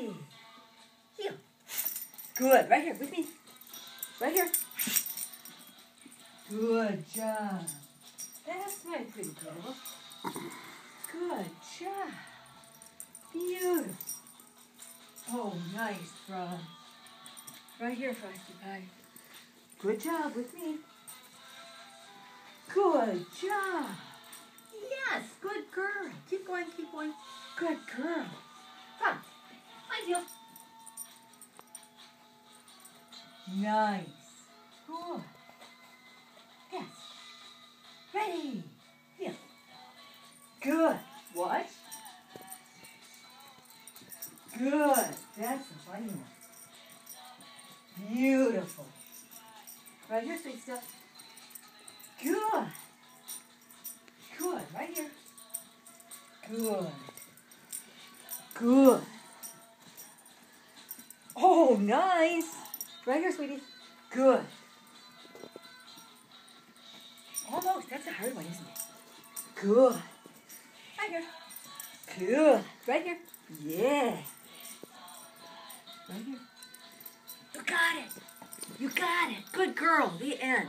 Ready. Heel. Good. Right here with me. Right here. Good job. That's my pretty girl. Good job. Beautiful. Oh, nice, Frog. Right here, Frosty Pie. Good job with me. Good job. Yes, good girl. Keep going, keep going. Good girl. Come. Mind you. Nice. Good. Yes. Ready. Heel. Good. What? Good. That's a funny one. Beautiful. Right here, sweet stuff. Good. Good. Right here. Good. Good. Oh, nice. Right here, sweetie. Good. Almost. That's a hard one, isn't it? Good. Right here. Good. Right here. Yeah. Right here. You got it. You got it. Good girl. The end.